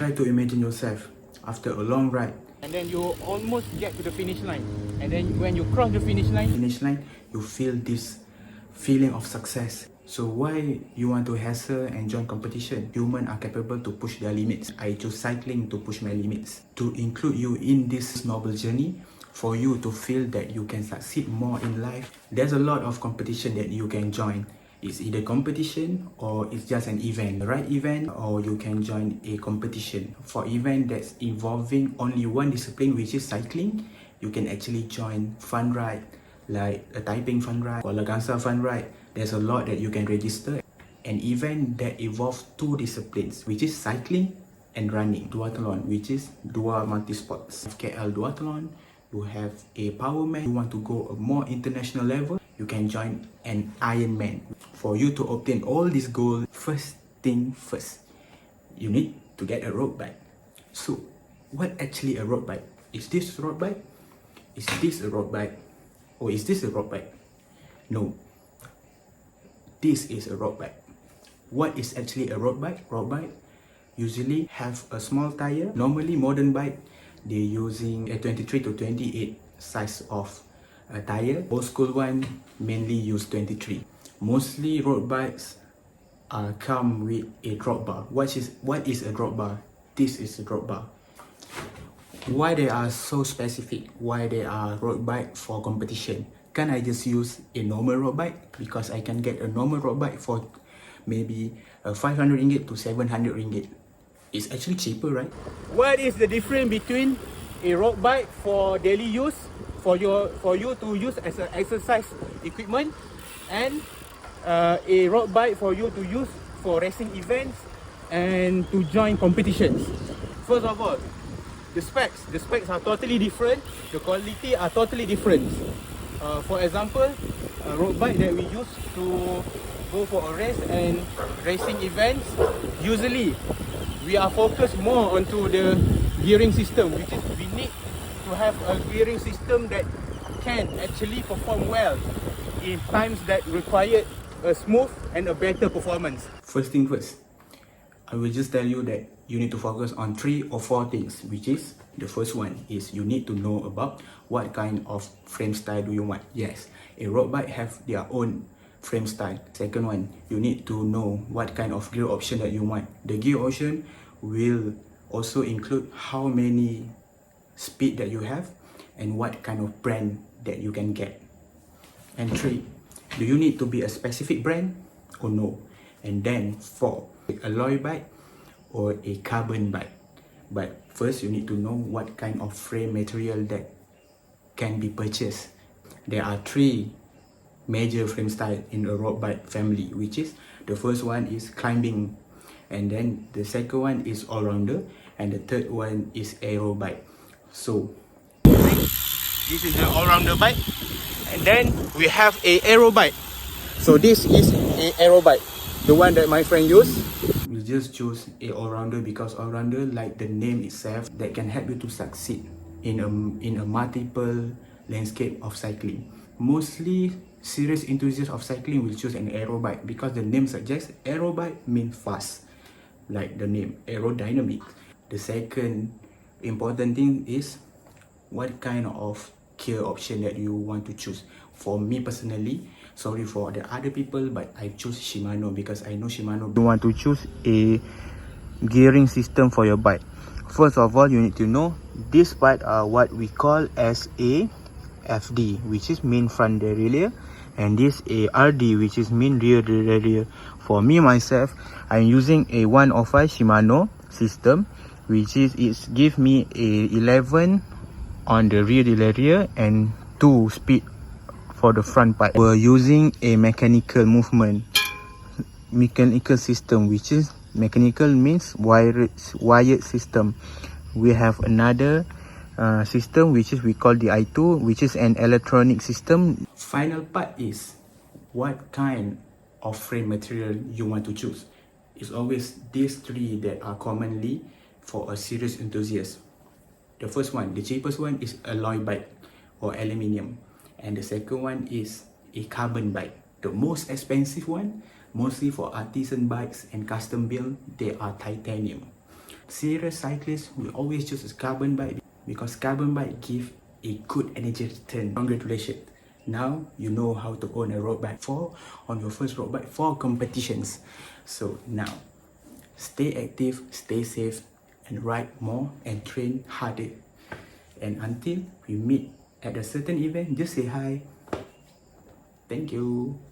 Try to imagine yourself after a long ride. And then you almost get to the finish line. And then when you cross the finish line, You feel this feeling of success. So why you want to hassle and join competition? Humans are capable to push their limits. I choose cycling to push my limits. To include you in this noble journey, for you to feel that you can succeed more in life. There's a lot of competition that you can join. It's either competition or it's just an event, the right event, or you can join a competition. For event that's involving only one discipline, which is cycling, you can actually join fun ride like a Taiping fun ride or Lagangsa fun ride. There's a lot that you can register. An event that involves two disciplines, which is cycling and running. Duathlon, which is dua multi-sports. KL Duathlon, you have a Powerman. You want to go a more international level, you can join an Ironman. For you to obtain all these goals, first thing first, you need to get a road bike. So, what actually a road bike? Is this a road bike? Is this a road bike? Or is this a road bike? No. This is a road bike. What is actually a road bike? Road bike usually have a small tire. Normally modern bike, they're using a 23 to 28 size of a tire. Old school one mainly use 23. Mostly road bikes come with a drop bar. What is a drop bar? This is a drop bar. Why they are so specific? Why they are road bike for competition? Can I just use a normal road bike? Because I can get a normal road bike for maybe 500 ringgit to 700 ringgit. It's actually cheaper, right? what is the difference between a road bike for daily use, for you to use as an exercise equipment, and a road bike for you to use for racing events and to join competitions? First of all, the specs are totally different. The quality are totally different. For example, a road bike that we use to go for a race and racing events, usually we are focused more onto the gearing system, which is we need to have a gearing system that can actually perform well in times that require a smooth and a better performance. First thing first, I will just tell you that you need to focus on 3 or 4 things, which is the first one is you need to know about what kind of frame style do you want. Yes, a road bike have their own frame style. Second one, you need to know what kind of gear option that you want. The gear option will also include how many speed that you have and what kind of brand that you can get. And 3, do you need to be a specific brand or no? And then 4, alloy bike or a carbon bike. But first you need to know what kind of frame material that can be purchased. There are 3 major frame style in a road bike family, which is the first one is climbing, and then the second one is all-rounder, and the third one is aero bike. So This is the all-rounder bike, and then we have a aero bike. So this is a aero bike, the one that my friend used. we just choose a all-rounder because all-rounder, like the name itself, that can help you to succeed in a multiple landscape of cycling. Mostly serious enthusiasts of cycling will choose an aero bike because the name suggests aero bike means fast, like the name aerodynamic. The second important thing is what kind of gear option that you want to choose. For me personally, sorry for the other people, but I choose Shimano because I know Shimano. You want to choose a gearing system for your bike. First of all, you need to know this part are what we call as a FD, which is main front derailleur, and this a RD, which is main rear derailleur. For me myself, I'm using a 105 Shimano system, which is it's give me a 11 on the rear derailleur and 2 speed for the front part. We're using a mechanical system, which is mechanical means wired system. We have another system which is we call the I2, which is an electronic system. Final part is what kind of frame material you want to choose. It's always these 3 that are commonly for a serious enthusiast. The first one, the cheapest one, is alloy bike or aluminium, and the second one is a carbon bike. The most expensive one, mostly for artisan bikes and custom build, they are titanium. serious cyclists will always choose a carbon bike because carbon bike give a good energy return. Congratulations. Now you know how to own a road bike on your first road bike for competitions. So now, stay active, stay safe, and ride more and train harder. And until we meet at a certain event, just say hi. Thank you.